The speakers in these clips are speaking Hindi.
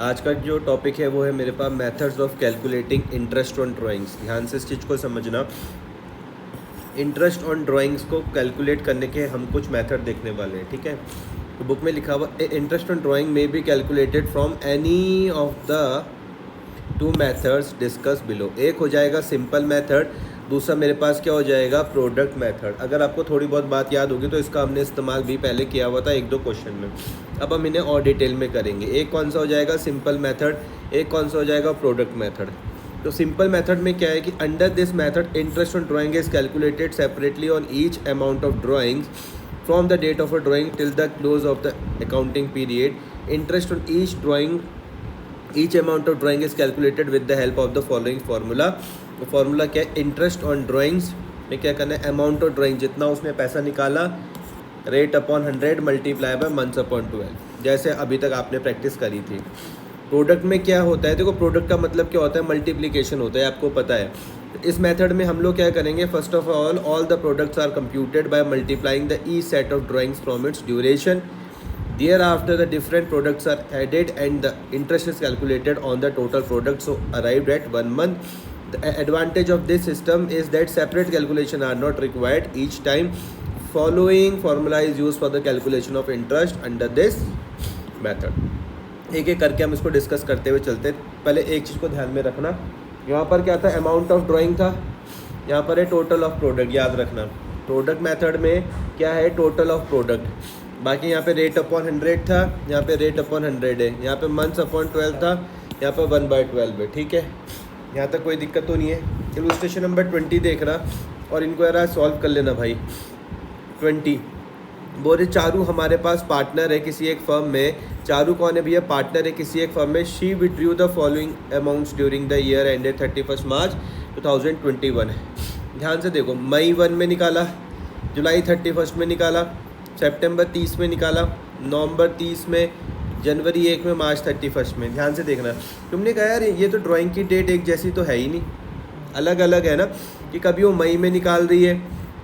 आज का जो टॉपिक है वो है मेरे पास methods of calculating interest on drawings. ध्यान से इस चीज़ को समझना। इंटरेस्ट ऑन ड्राइंग्स को कैलकुलेट करने के हम कुछ मेथड देखने वाले हैं, ठीक है। तो बुक में लिखा हुआ इंटरेस्ट ऑन ड्राइंग में be calculated from any of the two methods discuss below. एक हो जाएगा सिंपल मेथड, दूसरा मेरे पास क्या हो जाएगा प्रोडक्ट मेथड। अगर आपको थोड़ी बहुत बात याद होगी तो इसका हमने इस्तेमाल भी पहले किया हुआ था एक दो क्वेश्चन में। अब हम इन्हें और डिटेल में करेंगे। एक कौन सा हो जाएगा सिंपल मेथड, एक कौन सा हो जाएगा प्रोडक्ट मेथड। तो सिंपल मेथड में क्या है कि under this method interest on drawing is calculated separately on each amount of drawings from the date of a drawing till the close of the accounting period. Interest on each drawing each amount of drawing is calculated with the help of the following formula. तो फार्मूला क्या है, इंटरेस्ट ऑन ड्राइंग्स में क्या करना है, अमाउंट ऑफ ड्राइंग जितना उसने पैसा निकाला rate upon 100 multiply by months upon 12, जैसे अभी तक आपने प्रैक्टिस करी थी। प्रोडक्ट में क्या होता है, देखो प्रोडक्ट का मतलब क्या होता है, मल्टीप्लिकेशन होता है, आपको पता है। तो इस मेथड में हम लोग क्या करेंगे, first of all the products are computed by multiplying the e set of drawings from its duration. Thereafter, the different products are added and the interest is calculated on the total product, so arrived at 1 month. The advantage of this system is that separate calculation are not required each time. Following formula is used for the calculation of interest under this method. एक एक करके हम इसको डिस्कस करते हुए चलते हैं। पहले एक चीज़ को ध्यान में रखना, यहाँ पर क्या था, अमाउंट ऑफ ड्राइंग था, यहाँ पर है टोटल ऑफ प्रोडक्ट। याद रखना प्रोडक्ट मेथड में क्या है, टोटल ऑफ प्रोडक्ट। बाकी यहाँ पे रेट अपॉन 100 था, यहाँ पे रेट अपॉन 100 है, यहाँ पे मंथ्स अपॉन 12 था, यहाँ पे 1/12 है, ठीक है। यहाँ तक कोई दिक्कत तो नहीं है। इलस्ट्रेशन नंबर 20 देख रहा और इनको यार सॉल्व कर लेना भाई। 20 बोले चारू हमारे पास पार्टनर है किसी एक फर्म में। चारू कौन है भैया, पार्टनर है किसी एक फर्म में। She withdrew the following amounts during the year ended 31 मार्च 2021 है। ध्यान से देखो, मई 1 में निकाला, जुलाई 31 में निकाला, सितंबर 30 में निकाला, नवंबर 30 में, जनवरी 1 में, मार्च 31 में। ध्यान से देखना, तुमने कहा यार ये तो ड्राइंग की डेट एक जैसी तो है ही नहीं, अलग अलग है ना, कि कभी वो मई में निकाल रही है,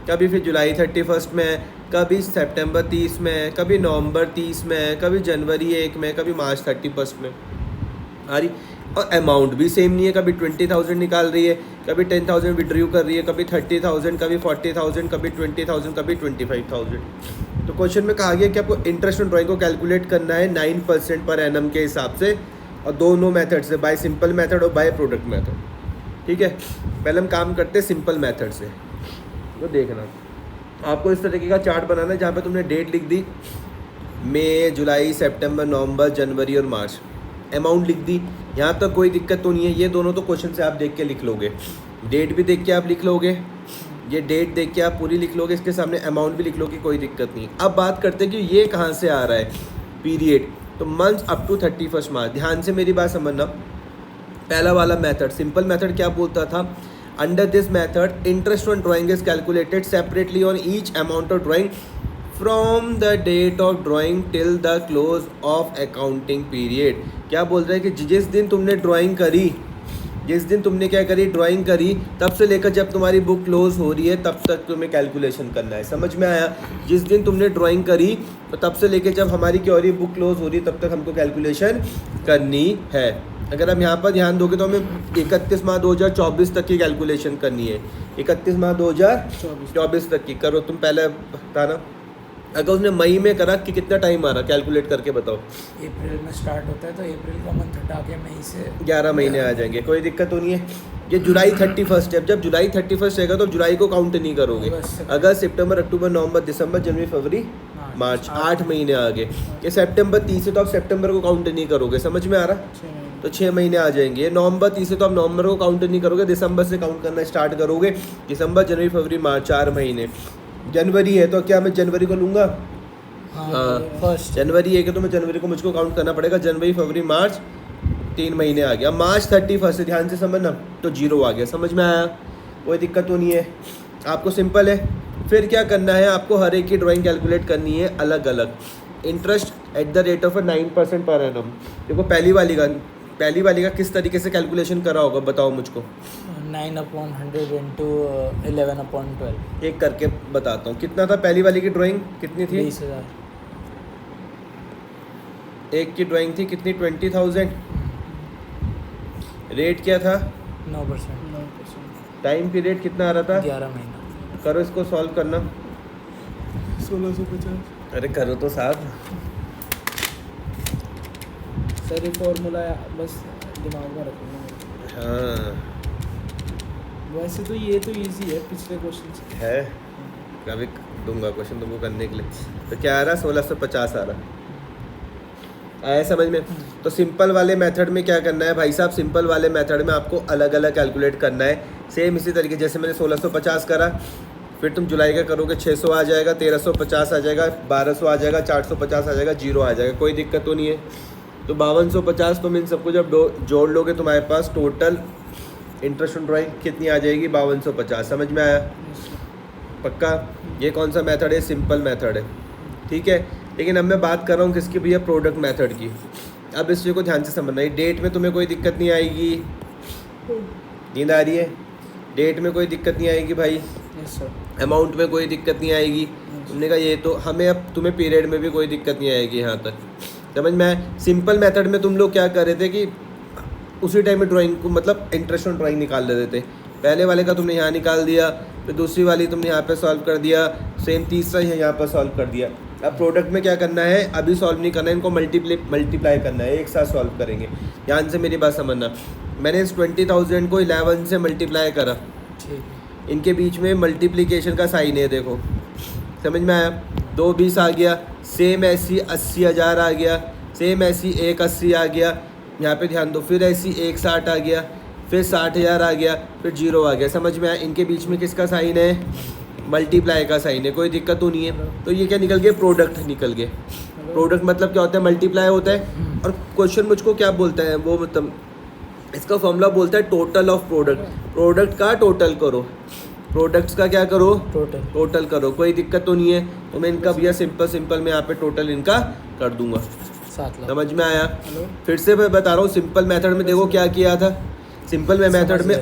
कभी फिर जुलाई 31 में है, कभी सितंबर 30 में है, कभी नवंबर 30 में है, कभी जनवरी 1 में, कभी मार्च 31 में आ रही। और अमाउंट भी सेम नहीं है, कभी 20,000 निकाल रही है, कभी 10,000 विड्रू कर रही है, कभी 30,000, कभी 40,000, कभी 20,000, कभी 25,000। तो क्वेश्चन में कहा गया कि आपको इंटरेस्ट ऑन ड्राइंग को कैलकुलेट करना है 9% पर एनम के हिसाब से, और दोनों मेथड से, बाय सिंपल मेथड और बाय प्रोडक्ट मेथड, ठीक है। पहले हम काम करते हैं सिंपल मेथड से। तो देखना, आपको इस तरीके का चार्ट बनाना है जहाँ पे तुमने डेट लिख दी, मई, जुलाई, सितंबर, नवंबर, जनवरी और मार्च, अमाउंट लिख दी। यहाँ तक कोई दिक्कत तो नहीं है, ये दोनों तो क्वेश्चन से आप देख के लिख लोगे, डेट भी देख के आप लिख लोगे, ये डेट देख के आप पूरी लिख लोगे, इसके सामने अमाउंट भी लिख लोगे, कोई दिक्कत नहीं। अब बात करते हैं कि ये कहाँ से आ रहा है पीरियड, तो मंथ्स अप टू 31 मार्च। ध्यान से मेरी बात समझना, पहला वाला मेथड सिंपल मेथड क्या बोलता था, under this method interest on drawing is calculated separately on each amount of drawing from the date of drawing till the close of accounting period. क्या बोल रहा है कि जिस दिन तुमने ड्राइंग करी, जिस दिन तुमने क्या करी, ड्राइंग करी, तब से लेकर जब तुम्हारी बुक क्लोज हो रही है तब तक तुम्हें कैलकुलेशन करना है। समझ में आया, जिस दिन तुमने ड्राइंग करी तो तब से लेकर जब हमारी क्या हो रही है, बुक क्लोज हो रही है, तब तक हमको कैलकुलेशन करनी है। अगर हम यहाँ पर ध्यान दोगे तो हमें 31 मार्च 2024 तक की कैलकुलेशन करनी है, 31 मार्च 2024 तक की। करो तुम पहले बताना, अगर उसने मई में करा कि कितना टाइम आ रहा, कैलकुलेट करके बताओ। अप्रैल में स्टार्ट होता है तो अप्रैल का मंथ हटा के मई से 11 महीने आ जाएंगे, कोई दिक्कत तो नहीं है। ये जुलाई 31 है, जब जुलाई 31 रहेगा तो जुलाई को काउंट नहीं करोगे। अगस्त, सितंबर, अक्टूबर, नवंबर, दिसंबर, जनवरी, फरवरी, मार्च, 8 महीने आ गए। ये सितंबर 30 है तो आप सितंबर को काउंट नहीं करोगे, समझ में आ रहा, तो 6 महीने आ जाएंगे। ये नवंबर 30 है तो आप नवंबर को काउंट नहीं करोगे, दिसंबर से काउंट करना स्टार्ट करोगे, दिसंबर, जनवरी, फरवरी, मार्च, 4 महीने। जनवरी है तो क्या मैं जनवरी को लूँगा, हाँ फर्स्ट जनवरी 1 है तो मैं जनवरी को मुझको काउंट करना पड़ेगा, जनवरी, फरवरी, मार्च, 3 महीने आ गया। मार्च 31 है, ध्यान से समझना, तो 0 आ गया। समझ में आया, कोई दिक्कत तो नहीं है, आपको सिंपल है। फिर क्या करना है, आपको हर एक की ड्राइंग कैलकुलेट करनी है अलग अलग। Interest at the rate of 9% per annum. देखो पहली वाली का किस तरीके से कैलकुलेशन करा होगा, बताओ मुझको। 9/100 इंटू 11/12। एक करके बताता हूँ, कितना था पहली वाली की ड्राइंग, कितनी थी, 20,000। एक की ड्राइंग थी कितनी 20,000, रेट क्या था 9%। टाइम पीरियड कितना आ रहा था 11 महीना। करो इसको सॉल्व करना 1650। अरे करो तो साहब सर ये फॉर्मूला बस दिमाग में रखूँगा। हाँ वैसे तो ये तो इजी है पिछले क्वेश्चन से। है कभी दूंगा क्वेश्चन तुमको करने के लिए तो क्या आ रहा 1650 आ रहा आया समझ में। तो सिंपल वाले मेथड में क्या करना है भाई साहब, सिंपल वाले मेथड में आपको अलग अलग कैलकुलेट करना है सेम इसी तरीके जैसे मैंने 1650 करा, फिर तुम जुलाई का करोगे 600 आ जाएगा, 1350 आ जाएगा, 1200 आ जाएगा, 450 आ जाएगा, 0 आ जाएगा, कोई दिक्कत तो नहीं है। तो 5250 तुम इन सबको जब जोड़ लोगे तुम्हारे पास टोटल इंटरेस्ट ऑन ड्राइंग कितनी आ जाएगी 5250। समझ में आया पक्का। ये कौन सा मेथड है, सिंपल मेथड है ठीक है। लेकिन अब मैं बात कर रहा हूँ किसकी भैया, प्रोडक्ट मेथड की। अब इस चीज़ को ध्यान से समझना है, डेट में तुम्हें कोई दिक्कत नहीं आएगी, नींद आ रही है, डेट में कोई दिक्कत नहीं आएगी भाई, यस सर। अमाउंट में कोई दिक्कत नहीं आएगी। तुमने कहा ये तो हमें, अब तुम्हें पीरियड में भी कोई दिक्कत नहीं आएगी यहाँ तक। समझ में आया। सिंपल मेथड में तुम लोग क्या कर रहे थे कि उसी टाइम में ड्राइंग को मतलब इंटरेस्ट ऑन ड्राइंग निकाल लेते थे। पहले वाले का तुमने यहाँ निकाल दिया, फिर दूसरी वाली तुमने यहाँ पे सॉल्व कर दिया, सेम तीसरा यहाँ पर सॉल्व कर दिया। अब प्रोडक्ट में क्या करना है, अभी सॉल्व नहीं करना है, इनको मल्टीप्लाई करना है, एक साथ सॉल्व करेंगे। ध्यान से मेरी बात समझना, मैंने इस 20,000 को 11 से मल्टीप्लाई करा, ठीक है। इनके बीच में मल्टीप्लिकेशन का साइन है, देखो समझ में आया। 2 20 आ गया, सेम ऐसी 80,000 आ गया, सेम ऐसी 180 आ गया, यहाँ पे ध्यान दो, फिर ऐसी 160 आ गया, फिर 60,000 आ गया, फिर 0 आ गया। समझ में आया। इनके बीच में किसका साइन है, मल्टीप्लाई का साइन है, कोई दिक्कत तो नहीं है। तो ये क्या निकल गए, प्रोडक्ट निकल गए। प्रोडक्ट मतलब क्या होता है, मल्टीप्लाई होता है। और क्वेश्चन मुझको क्या बोलता है, वो मतलब इसका फॉर्मूला बोलता है टोटल ऑफ प्रोडक्ट। प्रोडक्ट का टोटल करो, प्रोडक्ट्स का क्या करो, टोटल करो, कोई दिक्कत तो नहीं है। तो मैं इनका भैया सिंपल में यहाँ पे टोटल इनका कर दूंगा, 7 लाख। समझ में आया। फिर से मैं बता रहा हूँ, सिंपल मेथड में देखो क्या किया था, सिंपल में मेथड में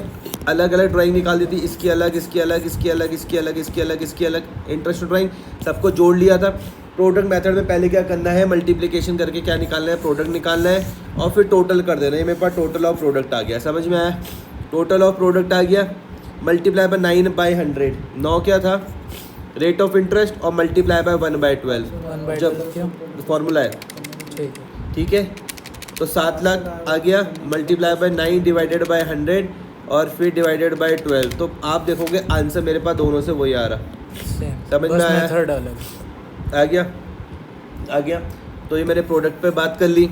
अलग अलग ड्राइंग निकाल दी थी, इसकी अलग, इसकी अलग, इसकी अलग, इसकी अलग, इसकी अलग, इसकी अलग, इंटरेस्ट ड्राइंग सबको जोड़ लिया था। प्रोडक्ट मेथड में पहले क्या करना है, मल्टीप्लिकेशन करके क्या निकालना है, प्रोडक्ट निकालना है, और फिर टोटल कर देना है। मेरे पास टोटल ऑफ प्रोडक्ट आ गया, समझ में आया। टोटल ऑफ प्रोडक्ट आ गया, मल्टीप्लाई बाय 9/100, 9 क्या था रेट ऑफ इंटरेस्ट, और मल्टीप्लाई बाय 1/12 जब फॉर्मूला है, ठीक है। तो 7 लाख आ गया, मल्टीप्लाई बाय 9 डिवाइडेड बाय 100 और फिर डिवाइडेड बाय 12। तो आप देखोगे आंसर मेरे पास दोनों से वही आ रहा, समझ में आया। मेथड अलग आ गया। तो ये मैंने प्रोडक्ट पे बात कर ली,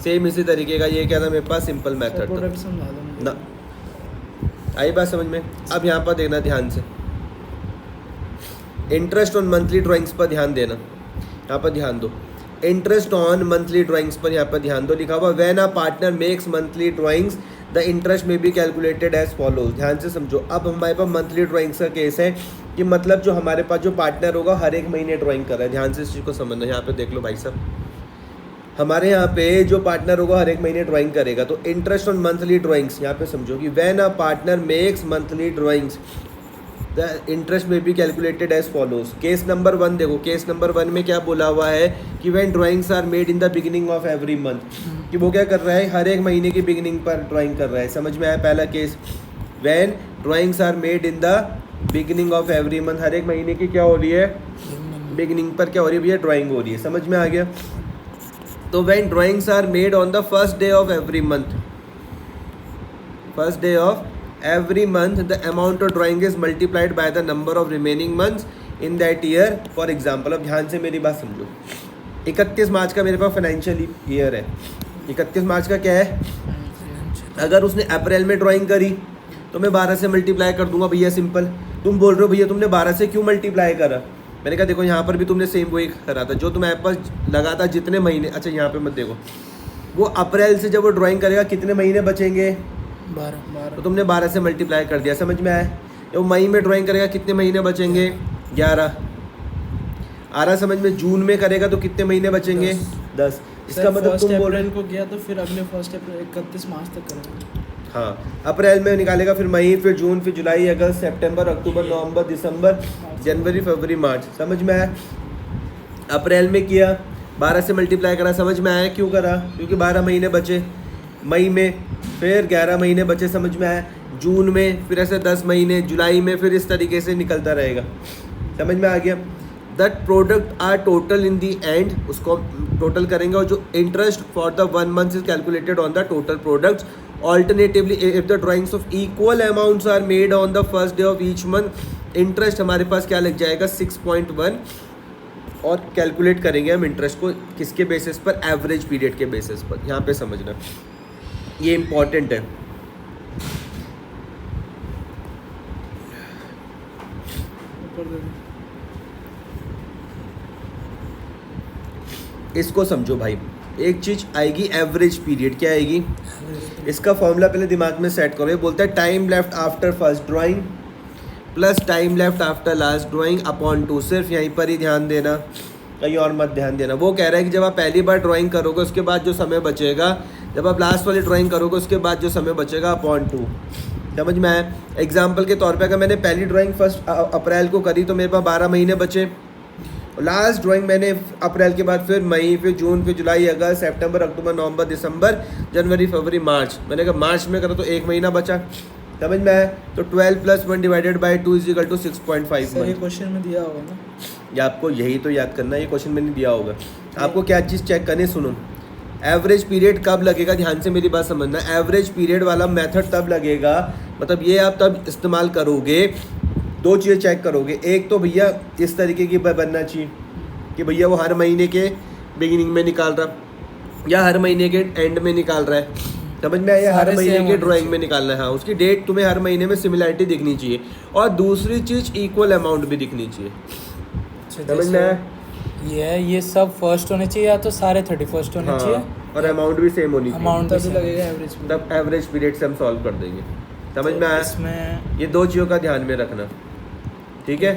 सेम इसी तरीके का ये क्या था मेरे पास, सिंपल मेथड प्रोडक्ट समझा दो मुझे। ना। आई बात समझ में। अब यहाँ पर देखना ध्यान से, इंटरेस्ट ऑन मंथली ड्राइंग्स पर ध्यान देना, यहाँ पर ध्यान दो, इंटरेस्ट ऑन मंथली ड्राइंग्स पर यहाँ पर ध्यान दो। लिखा हुआ when a partner makes monthly drawings the interest में बी कैलकुलेटेड एज फॉलोज। ध्यान से समझो, अब हमारे पास मंथली ड्राइंग्स का केस है कि मतलब जो हमारे पास जो पार्टनर होगा हर एक महीने ड्राइंग कर रहा है। ध्यान से इस चीज़ को समझना, यहाँ पे देख लो भाई साहब, हमारे यहाँ पे जो पार्टनर होगा हर एक महीने ड्राइंग करेगा। तो इंटरेस्ट ऑन मंथली ड्राइंग्स यहाँ पे समझो कि when a partner makes monthly drawings the interest में be calculated as follows. Case number 1 देखो, केस नंबर 1 में क्या बोला हुआ है कि when drawings are made in the beginning of every month, कि वो क्या कर रहा है, हर एक महीने की बिगिनिंग पर ड्राइंग कर रहा है। समझ में आया पहला case. When drawings are made in the beginning of every month, हर एक महीने की क्या हो रही है, बिगिनिंग पर क्या हो रही है भैया, ड्राइंग हो रही है। समझ में आ गया। तो when drawings are made on the first day of every month, first day of every month the amount of drawing is multiplied by the number of remaining months in that year. For example, अब ध्यान से मेरी बात समझो, 31 मार्च का मेरे पास फाइनेंशियल ईयर है। 31 मार्च का क्या है, अगर उसने अप्रैल में ड्राइंग करी तो मैं 12 से मल्टीप्लाई कर दूंगा भैया, सिंपल। तुम बोल रहे हो भैया तुमने 12 से क्यों मल्टीप्लाई करा, मैंने कहा देखो यहाँ पर भी तुमने सेम वही करा था जो तुम्हारे पास लगा था जितने महीने। अच्छा यहाँ पे मत देखो, वो अप्रैल से जब वो ड्राइंग करेगा कितने महीने बचेंगे, 12। तो तुमने 12 से मल्टीप्लाई कर दिया। समझ में आया। वो मई में ड्राइंग करेगा कितने महीने बचेंगे, 11 आ रहा समझ में। जून में करेगा तो कितने महीने बचेंगे, 10। इसका मतलब तुम बोल रहे को किया तो फिर अगले 1 अप्रैल 31 मार्च तक करेंगे। हाँ, अप्रैल में निकालेगा, फिर मई, फिर जून, फिर जुलाई, अगस्त, सितंबर, अक्टूबर, नवंबर, दिसंबर, जनवरी, फरवरी, मार्च। समझ में आया। अप्रैल में किया, 12 से मल्टीप्लाई करा, समझ में आया क्यों करा? क्योंकि 12 महीने बचे मई में, फिर 11 महीने बचे, समझ में आया, जून में, फिर ऐसे 10 महीने जुलाई में, फिर इस तरीके से निकलता रहेगा। समझ में आ गया? That product are total in the end, उसको टोटल करेंगे और जो interest for the 1 month is calculated on the total products. Alternatively if the drawings of equal amounts are made on the first day of each month, interest हमारे पास क्या लग जाएगा 6.1, और कैलकुलेट करेंगे हम इंटरेस्ट को किसके बेसिस पर? एवरेज पीरियड के बेसिस पर। यहाँ पे समझना ये इम्पॉर्टेंट है। इसको समझो भाई, एक चीज आएगी एवरेज पीरियड, क्या आएगी? इसका फॉर्मूला पहले दिमाग में सेट करो। ये बोलता है time left after first drawing plus time left after last drawing upon 2। सिर्फ यहीं पर ही ध्यान देना, कहीं और मत ध्यान देना। वो कह रहा है कि जब आप पहली बार ड्राइंग करोगे उसके बाद जो समय बचेगा, जब आप लास्ट वाली ड्राइंग करोगे उसके बाद जो समय बचेगा अपॉन 2। समझ में आया? एग्जाम्पल के तौर पे अगर मैंने पहली ड्राइंग 1 अप्रैल को करी तो मेरे पास 12 महीने बचे। लास्ट ड्राइंग मैंने अप्रैल के बाद फिर मई, फिर जून, फिर जुलाई, अगस्त, सितंबर, अक्टूबर, नवंबर, दिसंबर, जनवरी, फरवरी, मार्च। मैंने कहा मार्च में करा तो 1 महीना बचा। समझ में आया? तो 12 + 1 divided by 2 is equal to 6.5 sir ये मंथ। क्वेश्चन में दिया होगा ना? या आपको यही तो याद करना है, ये क्वेश्चन मैंने दिया होगा। आपको क्या चीज़ चेक करनी, सुनो, एवरेज पीरियड कब लगेगा? ध्यान से मेरी बात समझना। एवरेज पीरियड वाला मेथड तब लगेगा, मतलब ये आप तब इस्तेमाल करोगे, 2 चीज़ें चेक करोगे। एक तो भैया इस तरीके की बनना चाहिए कि भैया वो हर महीने के बिगिनिंग में निकाल रहा या हर महीने के एंड में निकाल रहा है। समझ में आया? हर सारे महीने same के होने ड्राइंग में निकालना है। हाँ, उसकी डेट तुम्हें हर महीने में सिमिलैरिटी दिखनी चाहिए, और दूसरी चीज़ इक्वल अमाउंट भी दिखनी चाहिए। समझ में आया? ये सब फर्स्ट होने चाहिए या तो सारे 31st होने चाहिए, हाँ, और अमाउंट भी सेम होनी चाहिए, अमाउंट तभी लगेगा एवरेज में। तब एवरेज पीरियड से हम सॉल्व कर देंगे। समझ में आया? इसमें ये 2 चीज़ों का ध्यान में रखना, ठीक है?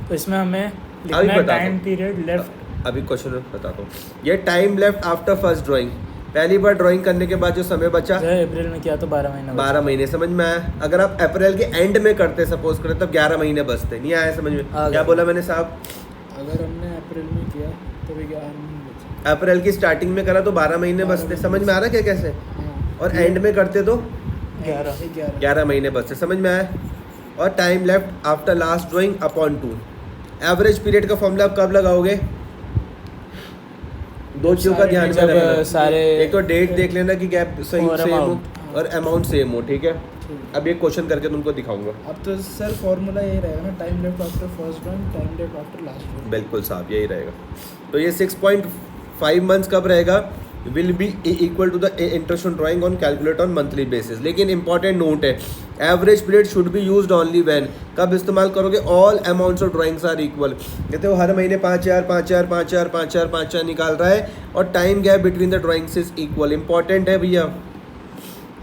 तो इसमें हमें अभी लिखना है बता टाइम दो। Period left. अभी क्वेश्चन बताता हूँ। ये time left after first drawing, पहली बार ड्राइंग करने के बाद जो समय बचा जो अप्रैल में किया तो 12 महीना 12 महीने। समझ में आया? अगर आप अप्रैल के एंड में करते सपोज करें तब 11 महीने बचते। नहीं आया समझ में? आ क्या गया। बोला मैंने साहब? अगर हमने अप्रैल में किया तो भी 11 महीने बचे। अप्रैल की स्टार्टिंग में करा तो 12 महीने बचते। समझ में आ रहा है क्या कैसे? हाँ, और एंड में करते तो 11 11 महीने बचते। समझ में आया? और time left after last drawing upon 2। Average period का फॉर्मूला आप कब लगाओगे? 2 चीज़ों का ध्यान में जब रखना। सारे एक तो डेट देख लेना कि गैप सही और सेम हो amount। और अमाउंट सेम हो, ठीक है? ठीक। अब एक क्वेश्चन करके तुमको दिखाऊंगा। अब तो सर फॉर्मूला यही रहेगा ना, time left after first drawing, time left after last drawing. बिल्कुल साहब, यही रहेगा। तो ये 6.5 मंथ्स कब रहेगा? Will be equal to the interest on drawing on calculate on monthly basis. लेकिन इंपॉर्टेंट नोट है, average period should be used only when, कब इस्तेमाल करोगे? All amounts of drawings are equal. कहते हो हर महीने 5,000 5,000 5,000 5,000 5,000 निकाल रहा है और time gap between the drawings is equal. Important है भैया,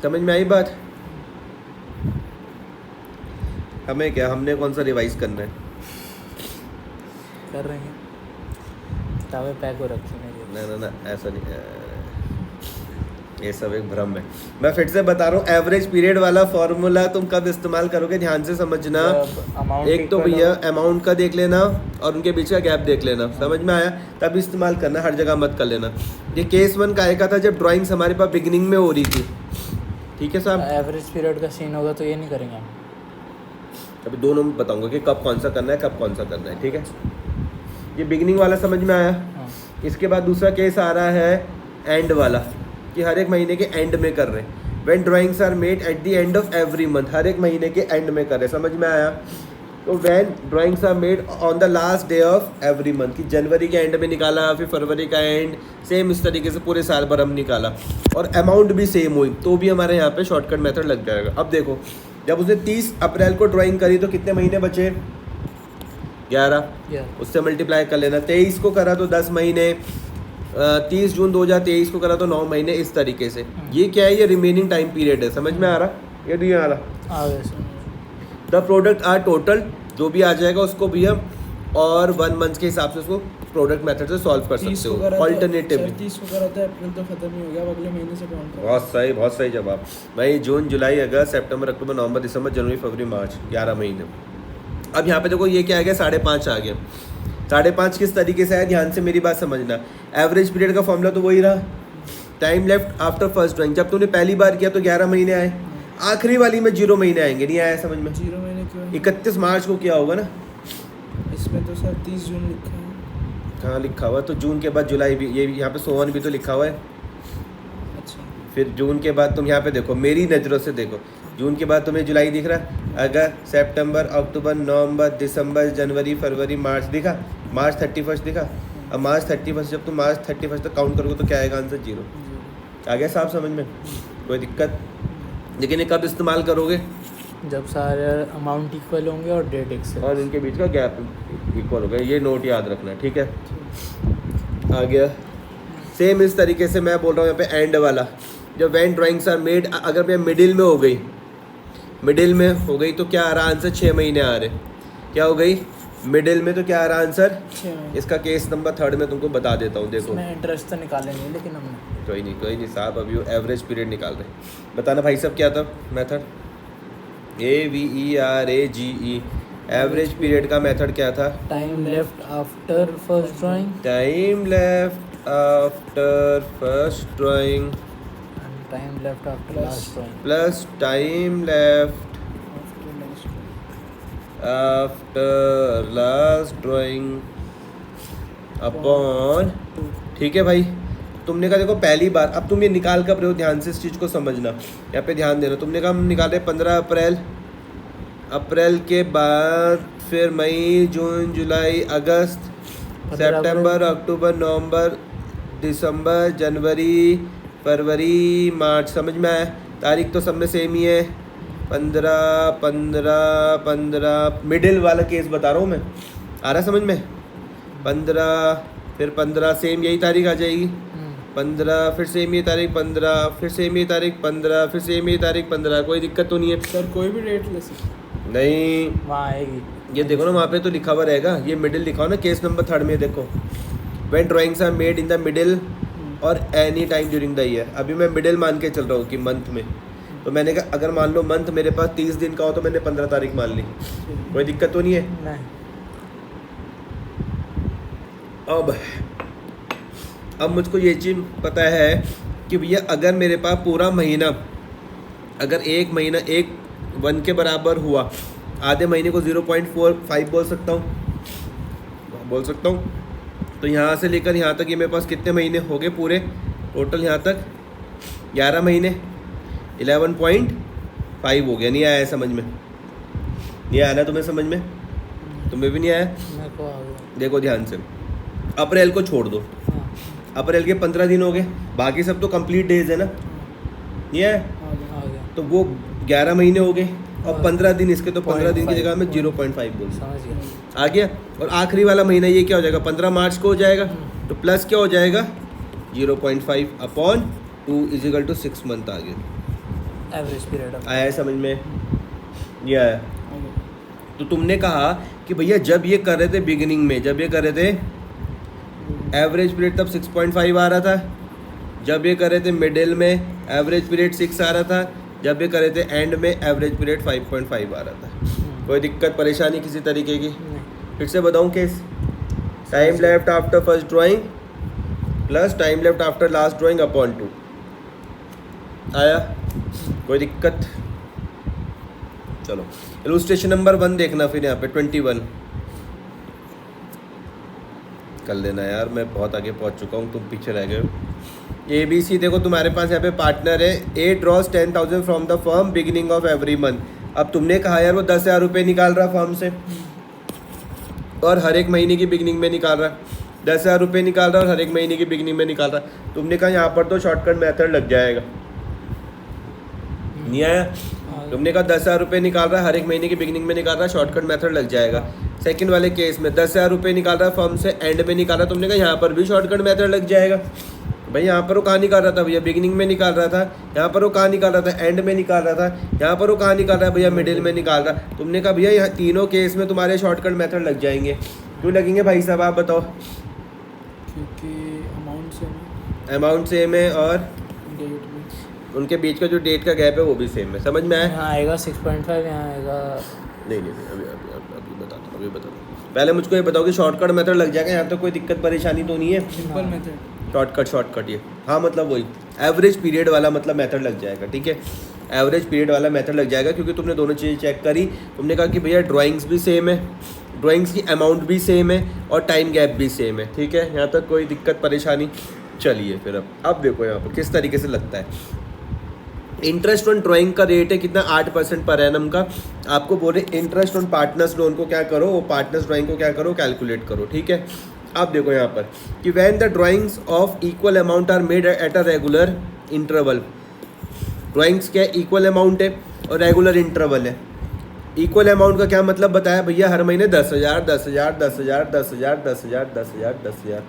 समझ में आई बात? हमें क्या, हमने कौन सा रिवाइज करना है? कर रहे हैं, किताबें पैक हो रखी हैं। ना ऐसा नहीं, ये सब एक भ्रम है। मैं फिर से बता रहा हूँ, एवरेज पीरियड वाला फॉर्मूला तुम कब इस्तेमाल करोगे? ध्यान से समझना। अमाउंट एक तो भैया अमाउंट का देख लेना और उनके बीच का गैप देख लेना। समझ में आया? तब इस्तेमाल करना, हर जगह मत कर लेना। ये केस 1 का एक था जब ड्राइंग्स हमारे पास बिगिनिंग में हो रही थी, ठीक है साहब? एवरेज पीरियड का सीन होगा तो ये नहीं करेंगे हम। अभी दोनों में बताऊंगा कि कब कौन सा करना है, कब कौन सा करना है, ठीक है? ये बिगिनिंग वाला समझ में आया? हाँ। इसके बाद दूसरा केस आ रहा है एंड वाला, कि हर एक महीने के एंड में कर रहे हैं। When drawings are made at the end of every month, हर एक महीने के एंड में कर रहे हैं। समझ में आया? तो when drawings are made on the last day of every month, कि जनवरी के एंड में निकाला, फिर फरवरी का एंड, सेम इस तरीके से पूरे साल भर हम निकाला और अमाउंट भी सेम हुई, तो भी हमारे यहाँ पे शॉर्टकट मेथड लग जाएगा। अब देखो, जब उसने 30 अप्रैल को ड्राइंग करी तो कितने महीने बचे? 11। उससे मल्टीप्लाई कर लेना। 23 को करा तो 10 महीने, 30 जून 2023 को करा तो 9 महीने, इस तरीके से। ये क्या है? ये रिमेनिंग टाइम पीरियड है। समझ में आ रहा? ये नहीं आ रहा? द प्रोडक्ट आर टोटल, जो भी आ जाएगा उसको भी हम और 1 मंथ के हिसाब से उसको प्रोडक्ट मेथड से सॉल्व कर सकते हो ऑल्टरनेटिवली। 30 को करा था, अप्रैल तो खत्म ही हो गया, अब अगले महीने से काउंट करो। बहुत सही जवाब भाई। जून, जुलाई, अगस्त, सितंबर, अक्टूबर, नवंबर, दिसंबर, जनवरी, फरवरी, मार्च, 11 महीने। अब यहाँ पे देखो ये क्या आ गया? 5.5 आ गया। 5.5 किस तरीके से आया? ध्यान से मेरी बात समझना। एवरेज पीरियड का फॉर्मूला तो वही रहा, time left after first drawing. जब तूने पहली बार किया तो 11 महीने आए, आखिरी वाली में 0 महीने आएंगे, नहीं आया समझ में? 0 महीने क्यों है? 31 मार्च को किया होगा ना? इसमें तो सर 30 जून लिखा है। कहाँ लिखा हुआ? तो जून के बाद जुलाई भी, ये यहाँ पे सोवन भी तो लिखा हुआ है। अच्छा, फिर जून के बाद तुम यहाँ पे देखो, मेरी नज़रों से देखो, जून के बाद तुम्हें जुलाई दिख रहा है, अगस्त, सितंबर, अक्टूबर, नवंबर, दिसंबर, जनवरी, फरवरी, मार्च दिखा, मार्च 31 दिखा। अब मार्च 31 जब तुम मार्च 31 तक काउंट करोगे तो क्या आएगा आंसर? 0। आ गया साहब समझ में? कोई दिक्कत? लेकिन ये कब इस्तेमाल करोगे? जब सारे अमाउंट इक्वल होंगे और डेट एक्सेल और इनके बीच का गैप इक्वल हो गया, ये नोट याद रखना, ठीक है? आ गया। सेम इस तरीके से मैं बोल रहा हूँ यहाँ पे एंड वाला, जब व्हेन ड्राइंग्स आर मेड, अगर मैं मिडिल में हो गई, मिडिल में हो गई तो क्या आ रहा आंसर? 6 महीने आ रहे। क्या हो गई? मिडिल में तो क्या आ रहा आंसर? 6 महीने। इसका केस नंबर 3 में तुमको बता देता हूँ, देखो। इसमें इंटरेस्ट तो निकाले नहीं लेकिन हमने। कोई नहीं साहब, अभी वो एवरेज पीरियड निकाल रहे। बताना भाई साहब क्या था मेथड? AVERAGE, एवरेज पीरियड का मेथड क्या था? Time left after first drawing time left after first drawing and time left after last drawing plus time left after last drawing upon, ठीक है भाई? तुमने कहा देखो पहली बार, अब तुम ये निकाल कर रहे हो, ध्यान से इस चीज़ को समझना, यहाँ पे ध्यान देना। तुमने कहा हम निकाले 15 अप्रैल, अप्रैल के बाद फिर मई, जून, जुलाई, अगस्त, 15 सितंबर, अक्टूबर, नवंबर, दिसंबर, जनवरी, फरवरी, मार्च। समझ में आया? तारीख तो सब में सेम ही है, 15 15 15। मिडिल वाला केस बता रहा हूँ मैं, आ रहा समझ में? 15 फिर 15 सेम यही तारीख आ जाएगी, 15 फिर सेम ये तारीख, 15 फिर सेम ये तारीख, 15 फिर सेम ये तारीख, 15। कोई दिक्कत तो नहीं है? सर कोई भी डेट ले सकते? नहीं, वहाँ आएगी। ये देखो ना वहाँ पे तो लिखा हुआ रहेगा, ये मिडिल लिखा हो ना केस नंबर 3 में, देखो when drawings are made in the middle और any time during the year. अभी मैं मिडिल मान के चल रहा हूँ कि मंथ में, तो मैंने कहा अगर मान लो मंथ मेरे पास 30 दिन का हो तो मैंने 15 तारीख मान ली, कोई दिक्कत तो नहीं है? नहीं। अब मुझको ये चीज़ पता है कि भैया अगर मेरे पास पूरा महीना, अगर एक महीना 1 के बराबर हुआ, आधे महीने को 0.45 बोल सकता हूँ। तो यहाँ से लेकर यहाँ तक ये मेरे पास कितने महीने हो गए पूरे टोटल? यहाँ तक 11 महीने, 11.5 हो गया। नहीं आया है समझ में? नहीं आया ना तुम्हें समझ में? तुम्हें भी नहीं आया? मेरे को आ गया। देखो ध्यान से, अप्रैल को छोड़ दो, हाँ। अप्रैल के 15 दिन हो गए, बाकी सब तो कंप्लीट डेज है ना? ये है, आ गया। तो वो 11 महीने हो गए और 15 दिन इसके, तो 15 दिन की 0.5 जगह में 0.5 बोल समझ गया। आ गया। और आखिरी वाला महीना ये क्या हो जाएगा? 15 मार्च को हो जाएगा, तो प्लस क्या हो जाएगा? 0.5 अपॉन 2 = 6 मंथ आ गया। एवरेज पीरियड ऑफ आया है समझ में? ये आया। तो तुमने कहा कि भैया जब ये कर रहे थे बिगिनिंग में, जब ये कर रहे थे एवरेज पीरियड तब 6.5 आ रहा था, जब ये कर रहे थे मिडिल में एवरेज पीरियड 6 आ रहा था, जब ये कर रहे थे एंड में एवरेज पीरियड 5.5 आ रहा था। कोई दिक्कत परेशानी किसी तरीके की? नहीं। फिर से बताऊं case, time left after first drawing plus time left after last drawing upon 2 आया? कोई दिक्कत? चलो इलस्ट्रेशन नंबर 1 देखना, फिर यहाँ पे 21 कर लेना यार, मैं बहुत आगे पहुँच चुका हूँ, तुम पीछे रह गए हो। ABC देखो तुम्हारे पास यहाँ पे पार्टनर है, A draws 10,000 from the firm beginning of every month. अब तुमने कहा यार वो 10,000 रुपये निकाल रहा फर्म से और हर एक महीने की बिगिनिंग में निकाल रहा, 10,000 रुपये निकाल रहा और हर एक महीने की बिगिनिंग में निकाल रहा। तुमने कहा यहाँ पर तो शॉर्टकट मेथड लग जाएगा, नहीं आया? तुमने कहा 10,000 रुपये निकाल रहा है, हर एक महीने की बिगिनिंग में निकाल रहा है, शॉर्टकट मेथड लग जाएगा। सेकंड वाले केस में 10,000 रुपये निकाल रहा है फर्म से, एंड में निकाल रहा, तुमने कहा यहाँ पर भी शॉर्टकट मेथड लग जाएगा। भाई यहाँ पर वो कहाँ निकाल रहा था भैया? बिगिनिंग में निकाल रहा था। यहाँ पर वो कहाँ निकाल रहा था? एंड में निकाल रहा था। यहाँ पर वो कहाँ निकाल रहा है भैया? मिडिल में निकाल रहा। तुमने कहा भैया यहाँ तीनों केस में तुम्हारे शॉर्टकट मेथड लग जाएंगे। क्यों लगेंगे भाई साहब, आप बताओ? क्योंकि अमाउंट सेम है, अमाउंट सेम है और डेट में उनके बीच का जो डेट का गैप है वो भी सेम है। समझ में आया? यहाँ आएगा 6.5, यहाँ आएगा नहीं, अभी बताता हूँ। पहले मुझको ये बताओ कि शॉर्टकट मेथड लग जाएगा, यहाँ तो कोई दिक्कत परेशानी तो नहीं है? Simple method. शॉर्टकट ये, हाँ मतलब वही एवरेज पीरियड वाला मतलब मेथड लग जाएगा, ठीक है। एवरेज पीरियड वाला मेथड लग जाएगा क्योंकि तुमने दोनों चीज़ें चेक करी, तुमने कहा कि भैया ड्राइंग्स भी सेम है, ड्राइंग्स की अमाउंट भी सेम है और टाइम गैप भी सेम है, ठीक है। यहाँ तक कोई दिक्कत परेशानी? चलिए फिर अब देखो यहाँ पर किस तरीके से लगता है। इंटरेस्ट ऑन ड्राइंग का रेट है कितना? 8% पर एनम का। आपको बोल रहे इंटरेस्ट ऑन पार्टनर्स लोन को क्या करो, वो पार्टनर्स ड्राइंग को क्या करो, कैलकुलेट करो, ठीक है। अब देखो यहाँ पर कि when the drawings of equal amount are made at a regular interval, drawings क्या इक्वल अमाउंट है और रेगुलर इंटरवल है। इक्वल अमाउंट का क्या मतलब बताया भैया? हर महीने 10,000 10,000 10,000 10,000 10,000 10,000 10,000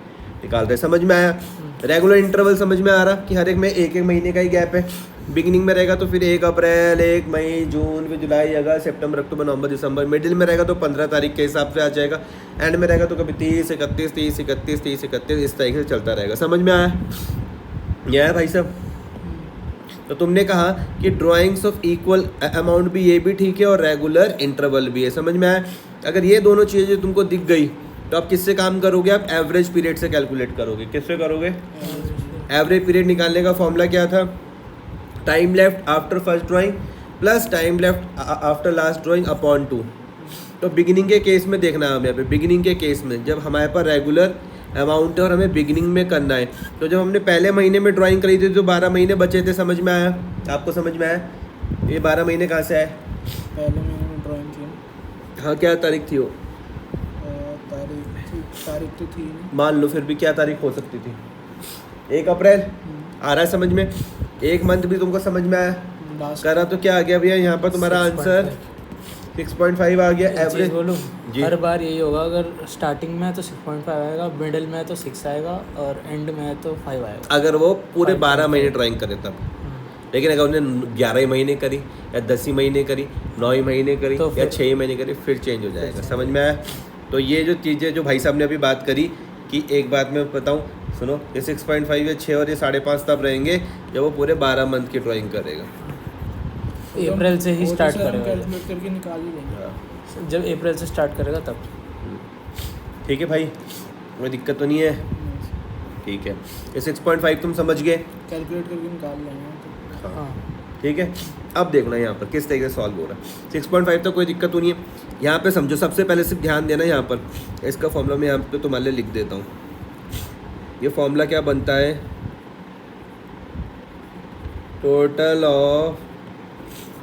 निकाल रहे, समझ में आया? रेगुलर इंटरवल समझ में आ रहा कि हर एक में एक महीने का ही गैप है। बिगिनिंग में रहेगा तो फिर 1 अप्रैल 1 मई जून फिर जुलाई अगस्त सितंबर अक्टूबर नवंबर दिसंबर, मिडिल में रहेगा तो 15 तारीख के हिसाब से आ जाएगा, एंड में रहेगा तो कभी 30 31 30 31 30 31 इस तरीके से चलता रहेगा। समझ में आया? यह है भाई साहब। तो तुमने कहा कि ड्राइंग्स ऑफ इक्वल अमाउंट भी, ये भी ठीक है और रेगुलर इंटरवल भी है, समझ में आया? अगर ये दोनों चीज़ें तुमको दिख गई तो आप किससे काम करोगे? आप एवरेज पीरियड से कैलकुलेट करोगे। किससे करोगे? एवरेज पीरियड निकालने का फॉर्मूला क्या था? Time left after first drawing plus time left after last drawing upon 2। तो बिगिनिंग के केस में देखना है हमें, यहाँ पे बिगिनिंग के केस में जब हमारे पास रेगुलर अमाउंट है और हमें बिगिनिंग में करना है, तो जब हमने पहले महीने में ड्राइंग करी थी तो 12 महीने बचे थे, समझ में आया? आपको समझ में आया? ये 12 महीने कहाँ से आए? पहले महीने में ड्राइंग की। हाँ, क्या तारीख थी वो? तारीख तो थी नहीं। मान लो फिर भी क्या तारीख हो सकती थी? 1 अप्रैल। आ रहा है समझ में? एक मंथ भी तुमको समझ में आया? लास्ट करा तो क्या आ गया भैया यहाँ पर तुम्हारा आंसर 6.5 आ गया एवरेज। बोलूँ जी। हर बार यही होगा, अगर स्टार्टिंग में है तो 6.5 आएगा, मिडिल में है तो 6 आएगा और एंड में है तो 5 आएगा। अगर वो पूरे 12 5.5 महीने ड्राइंग करे तब। लेकिन अगर उन्होंने 11 ही महीने करी या 10 ही महीने करी, 9 ही महीने करी तो या फिर- 6 ही महीने करी, फिर चेंज हो जाएगा। समझ में आया? तो ये जो चीज़ें जो भाई साहब ने अभी बात करी कि एक बात मैं बताऊं, सुनो, ये 6.5 या 6 और ये 5.5 तब रहेंगे जब वो पूरे 12 मंथ की ड्राइंग करेगा। अप्रैल से ही वो तो स्टार्ट सर हम करेगा, कैलकुलेट करके निकाल ही लेंगे। जब अप्रैल से स्टार्ट करेगा तब। ठीक है भाई, कोई दिक्कत तो नहीं है? ठीक है, ये 6.5 तुम समझ गए? कैलकुलेट करके निकाल लेंगे तो। हाँ, ठीक है। अब देखना यहाँ पर किस तरीके से सॉल्व हो रहा है। 6.5 तो कोई दिक्कत तो नहीं है। यहाँ पे समझो, सबसे पहले सिर्फ ध्यान देना यहाँ पर, इसका फॉर्मूला मैं यहाँ पे तुम्हारे लिए लिख देता हूँ। ये फॉर्मूला क्या बनता है? Total of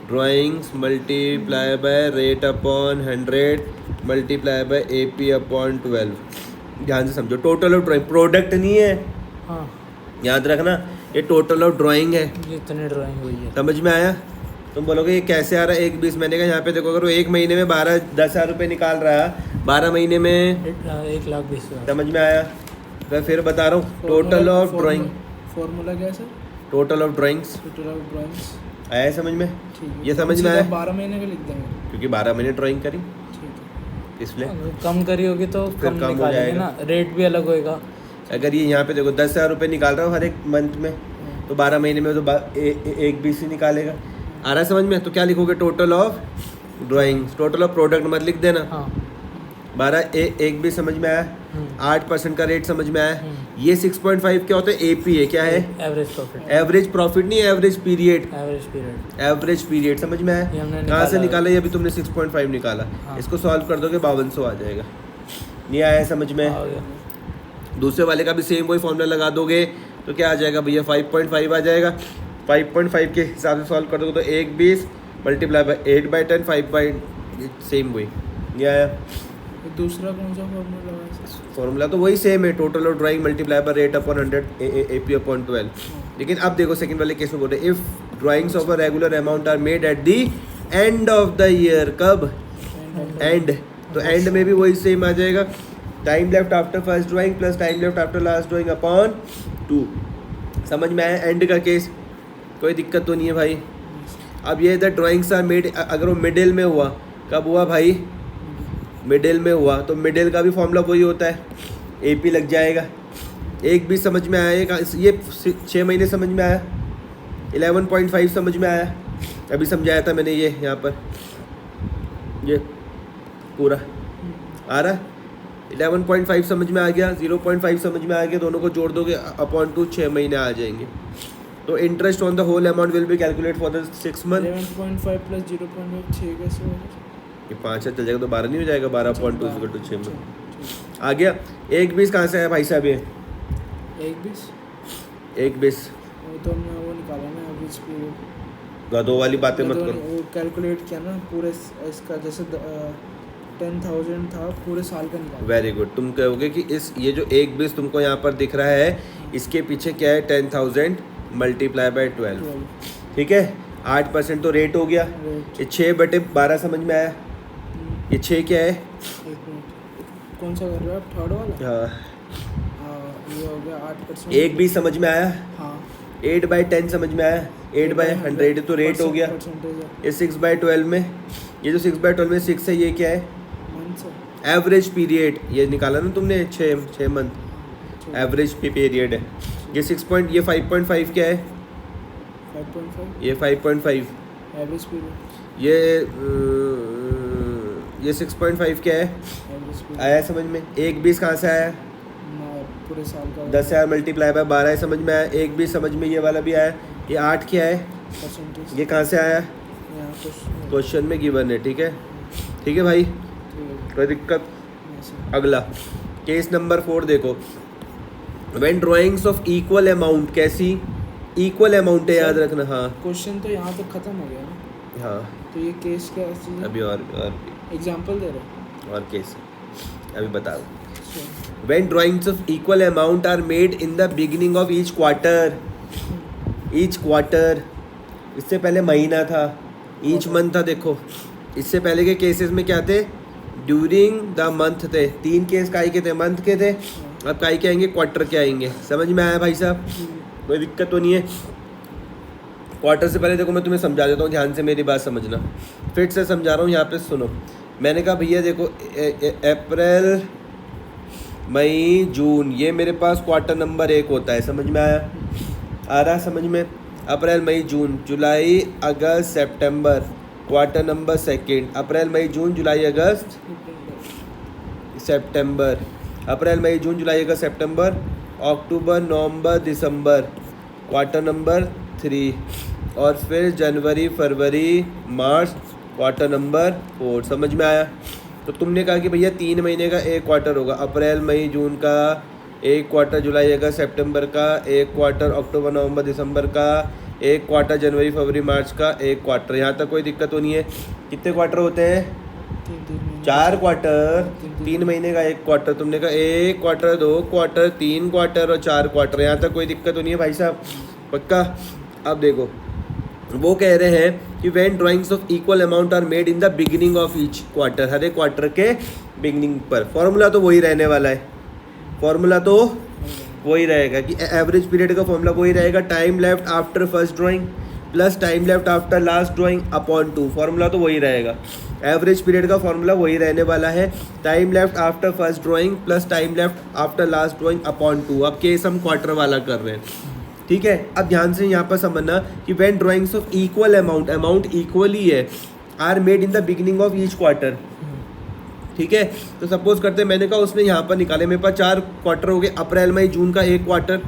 drawings multiply by rate upon 100 multiply by AP upon 12। ध्यान से समझो, टोटल ऑफ ड्राइंग प्रोडक्ट नहीं है, हाँ, याद रखना, ये टोटल ऑफ ड्राइंग है। जितनी ड्राइंग हुई है। समझ में आया? तुम बोलोगे ये कैसे आ रहा है 1/20? मैंने कहा यहाँ पे देखो, अगर वो 1 महीने में 10,000 रुपये निकाल रहा है, 12 महीने में 1,20,000। समझ में आया? मैं फिर बता रहा हूँ, टोटल ऑफ ड्राइंग, फॉर्मूला क्या है sir? Total of drawings total of drawings. आया है समझ में? ठीक है, ये समझ में आया? 12 महीने का लिख देंगे। क्योंकि 12 महीने ड्राइंग करी ठीक है। इसलिए। अगर कम करी होगी तो फिर कम कम हो निकालेंगे जाएगा। ना, रेट भी अलग होएगा। अगर ये यहाँ पे देखो 10,000 रुपये निकाल रहा हूँ हर एक मंथ में, तो 12 महीने में तो 1/20 ही निकालेगा। आ रहा है समझ में? तो क्या लिखोगे? Total of drawings, total of product मत लिख देना। हाँ, 12 1/20 समझ में आया? 8% का रेट समझ में आया? ये 6.5 क्या होता है? AP है। क्या है? एवरेज प्रॉफिट, एवरेज प्रॉफिट नहीं, average period. Average period. Average period समझ में ये आया? हमने कहाँ से निकाला। निकाला? ये अभी तुमने 6.5 निकाला। हाँ। इसको सॉल्व कर दोगे 5200 आ जाएगा। नहीं आया है समझ में? आ गया। दूसरे वाले का भी सेम वही फॉर्मूला लगा दोगे तो क्या आ जाएगा भैया? 5.5 आ जाएगा। 5.5 के हिसाब से सॉल्व कर दोगे तो 1/20 मल्टीप्लाई बाय 8/10 5 सेम वही। नहीं आया? तो दूसरा कौन सा फॉर्मूला है सर? फॉर्मूला तो वही सेम है, total of drawing multiply by rate upon 100 AP upon 12। लेकिन अब देखो सेकंड वाले केस में बोल रहे if drawings of a regular amount are made at the end of the year. कब? एंड। तो एंड में भी वही सेम आ जाएगा, time left after first drawing plus time left after last drawing upon 2। समझ में आया? एंड का केस कोई दिक्कत तो नहीं है भाई। अब ये द ड्राइंग्स आर मेड, अगर वो मिडिल में हुआ, कब हुआ भाई? मिडिल में हुआ, तो मिडिल का भी फॉर्मूला वही होता है, AP लग जाएगा। 1/20 समझ में आया? ये 6 महीने समझ में आया? 11.5 समझ में आया? अभी समझाया था मैंने ये यहाँ पर, ये पूरा आ रहा है 11.5 समझ में आ गया, 0.5 समझ में आ गया, दोनों को जोड़ दोगे अपॉन टू 6 महीने आ जाएंगे। तो interest on the whole amount will be calculate for the 6 month. 11.5 प्लस 0.5 6 कैसे होगा? ये 5 से चल जाएगा तो 12 नहीं हो जाएगा, 12.2 अच्छा, इक्वल टू 6 अच्छा, मंथ ठीक। आ गया। 1/20 कहाँ से आया भाई साहब? ये 1/20 1/20 वो तो हमने वो निकाला ना एवरेज पीरियड, गधों वाली बातें मत करो। वो कैलकुलेट किया ना पूरे इसका, जैसे 10,000 था पूरे साल का निकाला। Very good. तुम कहोगे कि इस ये जो 1/20 तुमको यहाँ पर दिख रहा है, इसके पीछे क्या है? 10,000 मल्टीप्लाई बाय 12, ठीक है। 8% तो रेट हो गया। रेट ये 6/12 समझ में आया? ये 6 क्या है? एक मिनट, कौन सा कर रहे हो आप? थर्ड वाला? हाँ, ये हो गया 8%। 1/20 समझ में आया? हाँ 8/10 समझ में आया? 8/100 तो रेट हो गया। परसेंटेज है ये 6/12 में, ये जो 6/12 में 6 है, ये क्या है? मंथ से। एवरेज पीरियड ये निकाला ना तुमने, 6 मंथ एवरेज पीरियड है। ये 5.5 क्या है? 5.5 ये 5.5, एवरेज पीरियड। ये 6.5 क्या है? एवरेज पीरियड आया समझ में? 1/20 कहाँ से आया? पूरे साल का 10,000 मल्टीप्लाई बाय 12 है, समझ में आया? 1/20 समझ में ये वाला भी आया। ये 8 क्या है? परसेंटेज। ये कहाँ से आया? यहाँ कुछ क्वेश्चन में गिवन है, ठीक है। ठीक है भाई, कोई दिक्कत? अगला केस नंबर 4 देखो। When drawings of equal amount, कैसी इक्वल अमाउंट है, याद रखना। हाँ क्वेश्चन तो यहाँ तक खत्म हो गया ना, हाँ, तो ये केस का चीज़ अभी और एग्जांपल दे रहे और केस अभी बताओ। हो। When drawings of equal amount are made in the beginning of each quarter, इससे पहले महीना था, each month था। देखो इससे पहले के केसेस में क्या थे? ड्यूरिंग द मंथ थे। 3 केस काई के थे? मंथ के थे। अब काई के आएंगे? क्वार्टर के आएंगे। समझ में आया भाई साहब? कोई दिक्कत तो नहीं है? क्वार्टर से पहले देखो मैं तुम्हें समझा देता हूँ, ध्यान से मेरी बात समझना, फिर से समझा रहा हूँ, यहाँ पे सुनो। मैंने कहा भैया देखो अप्रैल मई जून, ये मेरे पास क्वार्टर नंबर 1 होता है। समझ में आया? आ रहा समझ में? अप्रैल मई जून, जुलाई अगस्त सितंबर, क्वार्टर नंबर 2। अप्रैल मई जून जुलाई अगस्त सितंबर, अप्रैल मई जून जुलाई अगस्त सितंबर, अक्टूबर नवंबर दिसंबर, क्वार्टर नंबर 3, और फिर जनवरी फरवरी मार्च, क्वार्टर नंबर 4। समझ में आया? तो तुमने कहा कि भैया 3 महीने का एक क्वार्टर होगा, अप्रैल मई जून का एक क्वार्टर, जुलाई अगस्त सितंबर का एक क्वार्टर, अक्टूबर नवंबर दिसंबर का एक क्वार्टर, जनवरी फरवरी मार्च का एक क्वार्टर। यहाँ तक कोई दिक्कत तो नहीं है? कितने क्वार्टर होते हैं? 4 क्वार्टर। 3 महीने का एक क्वार्टर। तुमने कहा 1 क्वार्टर, 2 क्वार्टर, 3 क्वार्टर और 4 क्वार्टर। यहाँ तक कोई दिक्कत तो नहीं है भाई साहब? पक्का? अब देखो वो कह रहे हैं कि when drawings of equal amount are made in the beginning of each quarter, हर एक क्वार्टर के बिगिनिंग पर। फॉर्मूला तो वही रहने वाला है, फॉर्मूला तो वही रहेगा कि एवरेज पीरियड का फॉर्मूला वही रहेगा, time left after first drawing plus time left after last drawing upon 2। Formula तो वही रहेगा, एवरेज पीरियड का फॉर्मूला वही रहने वाला है, time left after first drawing plus time left after last drawing upon 2। अब केस हम क्वार्टर वाला कर रहे हैं, ठीक है। अब ध्यान से यहाँ पर समझना कि when drawings of equal amount, amount equal ही है, are made in the beginning of each quarter, ठीक है। तो सपोज करते हैं मैंने कहा उसने यहाँ पर निकाले, मेरे पास 4 क्वार्टर हो गए, अप्रैल मई जून का एक क्वार्टर,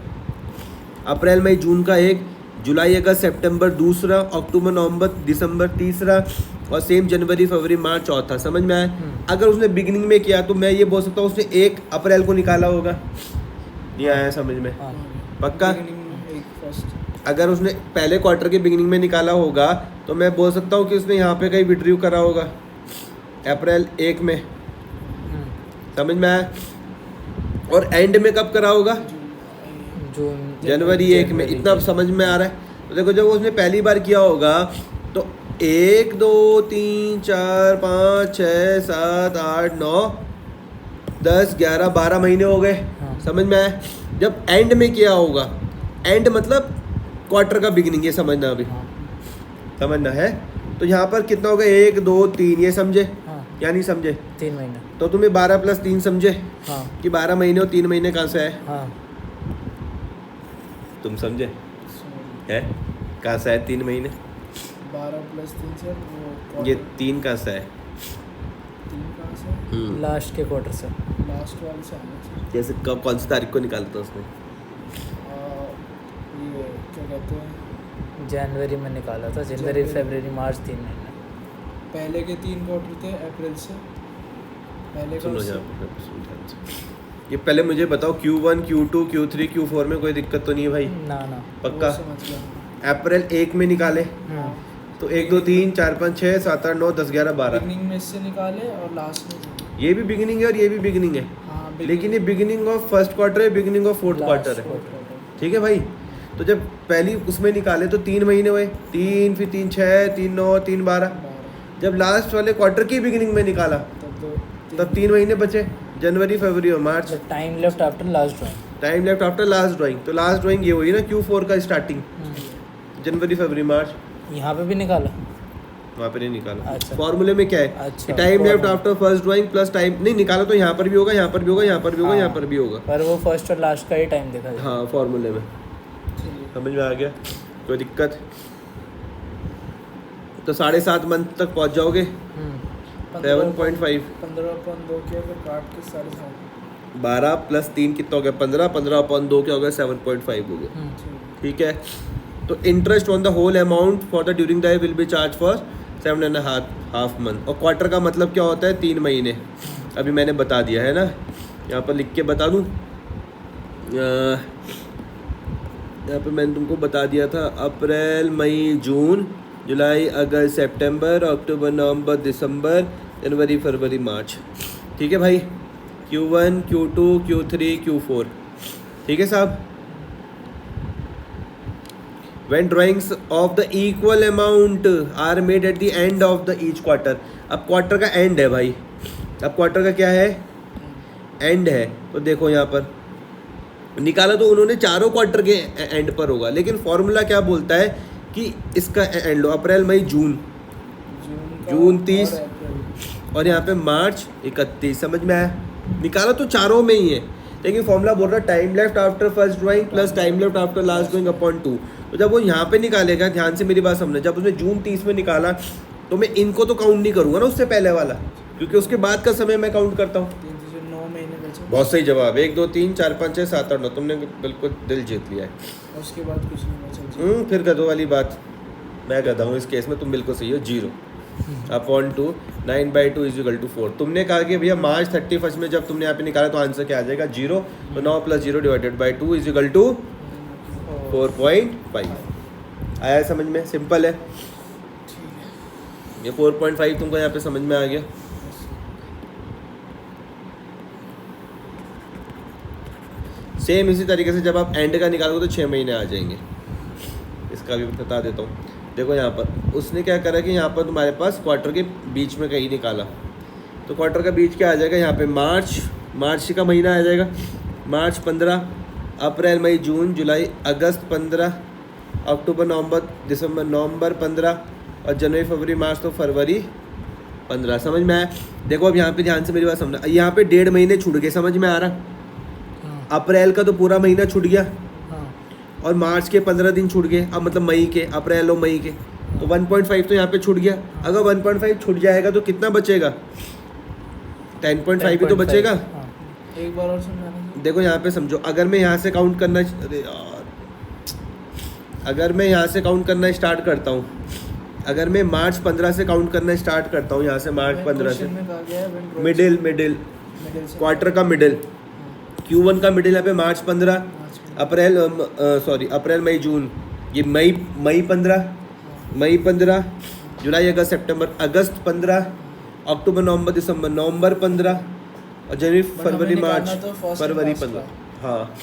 अप्रैल मई जून का एक, जुलाई अगस्त सितंबर दूसरा, अक्टूबर नवंबर दिसंबर तीसरा, और सेम जनवरी फरवरी मार्च चौथा। समझ में आया? अगर उसने बिगिनिंग में किया तो मैं ये बोल सकता हूँ उसने 1 अप्रैल को निकाला होगा। ये आया समझ में? पक्का? अगर उसने पहले क्वार्टर के बिगिनिंग में निकाला होगा तो मैं बोल सकता हूँ कि उसने यहाँ पे कहीं विड्रॉ करा होगा अप्रैल 1 में। समझ में आया? और एंड में कब करा होगा? जून, जनवरी 1 में। इतना समझ में आ रहा है? तो देखो जब उसने पहली बार किया होगा तो 1 2 3 4 5 6 7 8 9 10 11 12 महीने हो गए। समझ में आया? जब एंड में किया होगा, एंड मतलब क्वार्टर का बिगिनिंग, ये समझना अभी समझना है। तो यहाँ पर कितना होगा? 1 2 3, ये समझे या नहीं समझे? 3 महीने। तो तुम्हें 12 + 3 समझे हाँ कि 12 महीने और 3 महीने कहाँ से आए? हाँ तुम समझे है? कहाँ से आए 3 महीने? 12 + 3 से वो ये 3 कहाँ से आए? 3 कहाँ से? लास्ट के क्वार्टर से। लास्ट वाले से आना चाहिए। जैसे कब कौन सी तारीख को निकालता है उसने? ये क्या कहते हैं, जनवरी में निकाला था, जनवरी फरवरी मार्च 3 महीने। पहले के 3 क्वार्टर थे अप्रैल से, पहले का सुनो उससे- यहाँ पे, सुनो ध्यान से। ये पहले मुझे बताओ Q1 Q2 Q3 Q4 में कोई दिक्कत तो नहीं है भाई? ना पक्का? वो समझ गया। अप्रैल 1 में निकाले तो 1 2 3 4 5 6 7 8 9 10 11 12। बिगनिंग में इससे निकाले और लास्ट में। ये भी बिगिनिंग है और ये भी बिगिनिंग है, हाँ लेकिन ये बिगिनिंग ऑफ फर्स्ट क्वार्टर है, बिगिनिंग ऑफ फोर्थ क्वार्टर है। ठीक है भाई। तो जब पहली उसमें निकाले तो 3 महीने हुए, 3 फिर 3 6 3 9 3 12। जब लास्ट वाले क्वार्टर की बिगिनिंग में निकाला तब 3 महीने बचे, जनवरी फरवरी और मार्च। Time left after last drawing. Time left after last drawing, तो लास्ट ड्राइंग ये हुई ना Q4 का स्टार्टिंग, जनवरी फरवरी मार्च। यहाँ पे भी निकाला। वहाँ पे नहीं निकाला। अच्छा। फॉर्मूले में क्या है अच्छा, कि time left formula। After first drawing plus time, नहीं निकाला तो यहाँ पर भी होगा, यहाँ पर भी होगा, यहाँ पर भी होगा, हाँ। यहाँ पर भी होगा। पर वो फर्स्ट और लास्ट का ही टाइम देखा जाए। हाँ फॉर्मूले में समझ में आ गया, कोई दिक्कत? तो 7.5 मंथ तक पहुँच जाओगे। 7.5 15/2 किया फिर काट के 7.5। 12 प्लस 3 कितना हो गया? 15, 15/2 क्या हो गया? 7.5 हो गया। ठीक है। तो interest on the whole amount for the during the will be charge for 7.5 month. और क्वार्टर का मतलब क्या होता है? 3 महीने। अभी मैंने बता दिया है ना, यहाँ पर लिख के बता दूँ। यहाँ पे मैंने तुमको बता दिया था, अप्रैल मई जून जुलाई अगस्त सितंबर अक्टूबर नवंबर दिसंबर जनवरी फरवरी मार्च। ठीक है भाई। Q1 Q2 Q3 Q4। ठीक है साहब। When drawings of the equal amount are made at the end of the each quarter। अब क्वार्टर का एंड है भाई, अब क्वार्टर का क्या है? एंड है। तो देखो यहाँ पर निकाला तो उन्होंने चारों क्वार्टर के एंड पर होगा, लेकिन फॉर्मूला क्या बोलता है कि इसका एंड लो अप्रैल मई जून, जून 30 और यहाँ पे मार्च 31। समझ में आया? निकाला तो चारों में ही है, लेकिन फॉर्मूला बोल रहा है time left after first drawing plus time left after last drawing upon 2। तो जब वो यहाँ पे निकालेगा, ध्यान से मेरी बात समझना, जब उसने जून 30 में निकाला तो मैं इनको तो काउंट नहीं करूँगा ना, उससे पहले वाला, क्योंकि उसके बाद का समय मैं काउंट करता हूँ। 9 महीने बचे। बहुत सही जवाब। 1 2 3 4 5 6 7 8 9, तुमने बिल्कुल दिल जीत लिया है। उसके बाद कुछ नहीं बचा। फिर गधों वाली बात, मैं गधा हूँ इस केस में, तुम बिल्कुल सही हो। 0 अपॉन 2 9/2 = 4। तुमने कहा कि भैया मार्च 31 में जब तुमने यहाँ पे निकाला तो आंसर क्या आ जाएगा? 0। तो 9 + 0 / 2 = 4.5। आया समझ में? सिंपल है ये। 4.5 तुमको यहाँ पे समझ में आ गया। सेम इसी तरीके से जब आप एंड का निकालोगे तो 6 महीने आ जाएंगे। इसका भी बता देता हूँ। देखो यहाँ पर उसने क्या करा कि यहाँ पर तुम्हारे पास क्वार्टर के बीच में कहीं निकाला, तो क्वार्टर का बीच क्या आ जाएगा? यहाँ पे मार्च का महीना आ जाएगा। मार्च 15, अप्रैल मई जून जुलाई अगस्त 15, अक्टूबर नवंबर दिसंबर नवंबर 15 और जनवरी फरवरी मार्च तो फरवरी 15। समझ में आया? देखो अब यहाँ पे ध्यान से मेरी बात समझना, यहाँ पे 1.5 महीने छूट गए। समझ में आ रहा? अप्रैल का तो पूरा महीना छूट गया और मार्च के 15 दिन छूट गए। अब मतलब मई के, अप्रैल और मई के, तो 1.5 तो यहाँ पे छूट गया। अगर 1.5 छूट जाएगा तो कितना बचेगा? 10.5 ही तो बचेगा। एक बार और समझाना। देखो यहाँ पे समझो, अगर मैं यहाँ से काउंट करना, अरे यार, अगर मैं यहाँ से काउंट करना स्टार्ट करता हूँ, अगर मैं मार्च 15 से काउंट करना स्टार्ट करता हूँ, यहाँ से मार्च 15 से, मिडिल क्वार्टर का मिडिल, Q1 का मिडिल यहाँ पे मार्च 15, अप्रैल मई जून, ये मई 15, जुलाई अगस्त सितंबर अगस्त 15, अक्टूबर नवंबर दिसंबर नवंबर 15 और जनवरी फरवरी मार्च फरवरी 15। हाँ,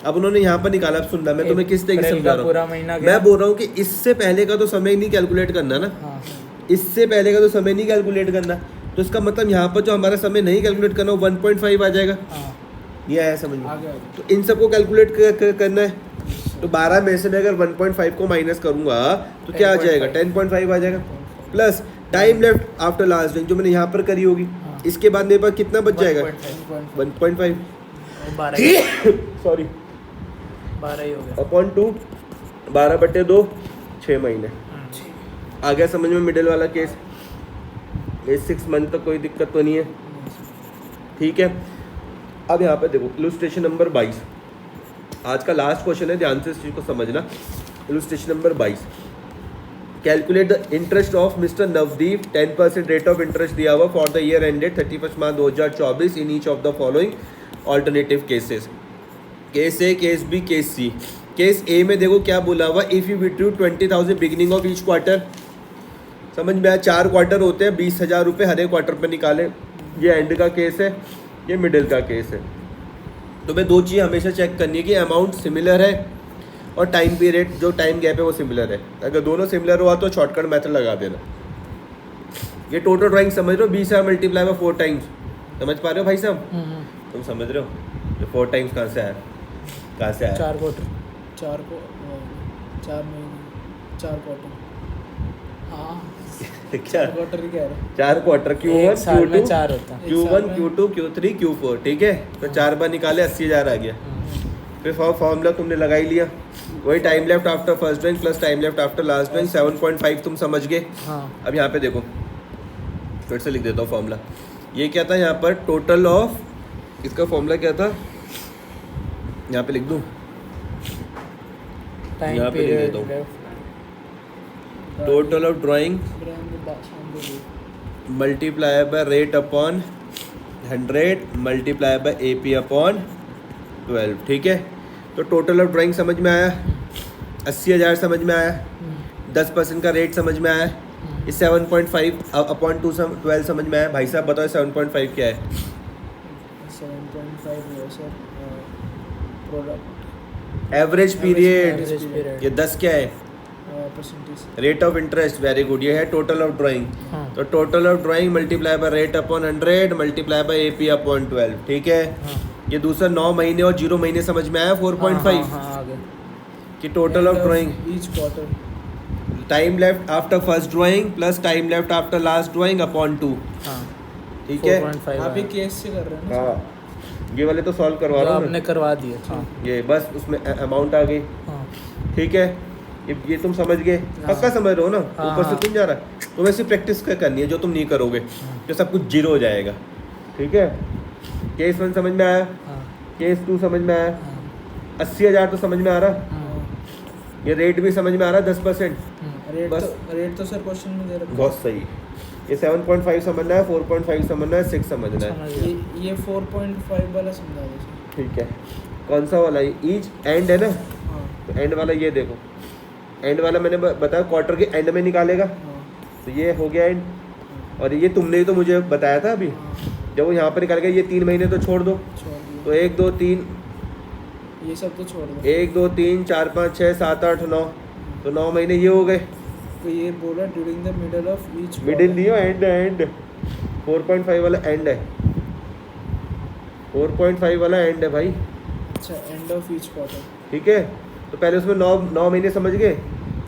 अब उन्होंने यहाँ पर निकाला। अब सुनना, मैं तुम्हें किस तरीके से समझा रहा हूँ। मैं बोल रहा हूँ कि इससे पहले का तो समय नहीं कैलकुलेट करना ना, इससे पहले का तो समय नहीं कैलकुलेट करना, तो इसका मतलब यहाँ पर जो हमारा समय नहीं कैलकुलेट करना वो 1.5 आ जाएगा। ये आया समझ में? तो इन सबको कैलकुलेट करना है, तो 12 में से मैं अगर 1.5 को माइनस करूंगा तो क्या आ जाएगा? 10.5 आ जाएगा। Plus time left after last drawing जो मैंने यहाँ पर करी होगी, इसके बाद मेरे पास कितना बच जाएगा? 1.5 सॉरी 12 ही हो गया अपॉन 2, 12/2 6 महीने। आ गया समझ में मिडिल वाला केस? ये 6 मंथ तक कोई दिक्कत तो नहीं है, ठीक है। अब यहाँ पे देखो इलुस्ट्रेशन नंबर 22, आज का लास्ट क्वेश्चन है, ध्यान से इस चीज़ को समझना। Illustration number 22, calculate the interest of mister Navdeep, 10% rate of interest दिया हुआ for the year ended 31 March 2024 in each of the following alternative cases. Case A, case B, case C. Case A में देखो क्या बोला हुआ, if you withdraw 20,000 beginning of each quarter, समझ में आया, 4 क्वार्टर होते हैं, 20,000 रुपये हर एक क्वार्टर पर निकालें। ये एंड का केस है, ये मिडिल का केस है। तो मैं 2 चीज़ हमेशा चेक करनी है कि अमाउंट सिमिलर है और टाइम पीरियड जो टाइम गैप है वो सिमिलर है। अगर दोनों सिमिलर हुआ तो शॉर्टकट मेथड लगा देना। ये टोटल ड्राइंग समझ रहे हो, 20,000 मल्टीप्लाई बाय 4 टाइम्स, समझ पा रहे हो भाई साहब? तुम समझ रहे हो ये 4 टाइम्स कहाँ से आया, कहाँ से आया? 4 क्वार्टर, 4 महीने, 4 क्वार्टर। हाँ क्या 4 क्वार्टर ही कह रहे हैं। 4 क्वार्टर, एक Q1 साल में Q2 4 होता है। Q1 Q2 Q3 Q4, ठीक है। तो 4 बार निकाले 80,000 आ गया। फिर फॉर्मूला तुमने लगा ही लिया, वही time left after first drawing plus time left after last drawing 7.5 तुम समझ गए। हाँ अब यहाँ पे देखो फिर से लिख देता हूँ फॉर्मूला। ये क्या था यहाँ पर, टोटल ऑफ, इसका फॉर्मूला क्या था, यहाँ पे लिख दूँ, टाइम यहाँ पे लिख पीरियड देता हूँ, total of drawing multiply by rate upon 100 multiply by AP upon 12, ठीक है। तो टोटल ऑफ ड्राइंग समझ में आया, 80,000 समझ में आया, 10% का रेट समझ में आया, इस 7.5 अपॉन 12 समझ में आया। भाई साहब बताओ 7.5 क्या है? 7.5 है sir, product average period. Average period। ये 10 क्या है? Percentage. Rate of interest, very good. ये है टोटल ऑफ ड्राइंग। हाँ तो total of drawing multiply by rate upon 100 multiply by AP upon 12, ठीक है। हाँ ये दूसरा 9 महीने और 0 महीने समझ में आया 4.5 हाँ आगे कि total of drawing each quarter. Time left after first drawing plus time left after last drawing upon 2, हाँ ठीक है। 4.5 आप ये आया। केस से कर रहे हैं ना? हाँ ये वाले तो सॉल्व करवा जो रहा हूँ आपने मैं। करवा दिया। हाँ ये बस उसमें अमाउंट आ गई, हाँ ठीक है। ये तुम समझ गए, पक्का समझ रहे हो ना? हाँ, ऊपर से हाँ। तुम जा रहा है, तो वैसे प्रैक्टिस करनी है जो तुम नहीं करोगे, तो सब कुछ जीरो हो जाएगा, ठीक है। केस 1 समझ में आया, हाँ केस 2 समझ में आया, हाँ 80,000 तो समझ में आ रहा, हाँ ये रेट भी समझ में आ रहा 10%, रेट बस। तो सर क्वेश्चन में दे रखा है। बहुत सही। ये 7.5 समझना है, 4.5 समझना है, 6 समझना है, समझ गया। ये 4.5 वाला समझा दो सर। ठीक है। कौन सा वाला? ईच एंड है ना, हाँ तो एंड वाला ये देखो, एंड वाला मैंने बताया क्वार्टर के एंड में निकालेगा, हाँ तो ये हो गया एंड। और ये तुमने ही तो मुझे बताया था अभी, हाँ, जब वो यहाँ पर निकालेगा, ये 3 महीने तो छोड़ दो, छोड़ दिया। तो 1 2 3, ये सब तो छोड़ दो। 1 2 3 4 5 6 7 8 9, तो 9 महीने ये हो गए। तो ये बोला during the middle of each middle नहीं हो, एंड एंड 4.5 वाला एंड है, 4.5 वाला एंड है भाई, अच्छा, एंड ऑफ ईच क्वार्टर। ठीक है। तो पहले उसमें 9 महीने समझ गए।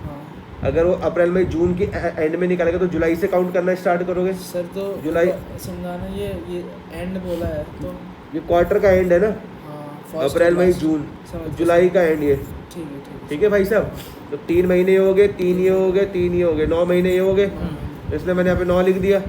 हाँ अगर वो अप्रैल मई जून की एंड में निकालेगा तो जुलाई से काउंट करना स्टार्ट करोगे। सर, तो जुलाई। समझाना, ये एंड बोला है तो ये क्वार्टर का एंड है ना, हाँ, first अप्रैल और मई last। जून, समझ गया। जुलाई का एंड ये, ठीक है, ठीक है। ठीक है भाई साहब। तो 3 महीने ये हो गए, 3 ये हो गए, 3 ये हो गए, 9 महीने ये हो गए, इसलिए मैंने यहाँ पे 9 लिख दिया।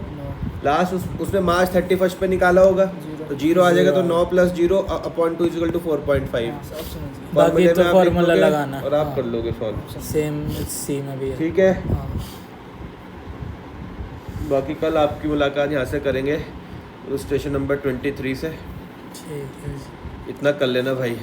लास्ट उसने मार्च 31 पे निकाला होगा, तो 0 आ जाएगा, तो 9 + 0 अपॉन 2 = 4.5। हाँ, सब समझ गए। बाकी फॉर्मूले तो में आप फॉर्मूला लिख दोगे लगाना। और आप हाँ। कर लोगे सॉल्व, सेम सी में भी है। ठीक है। हाँ बाकी कल आपकी मुलाकात यहाँ से करेंगे स्टेशन नंबर 23 से। ठीक है। इतना कर लेना भाई।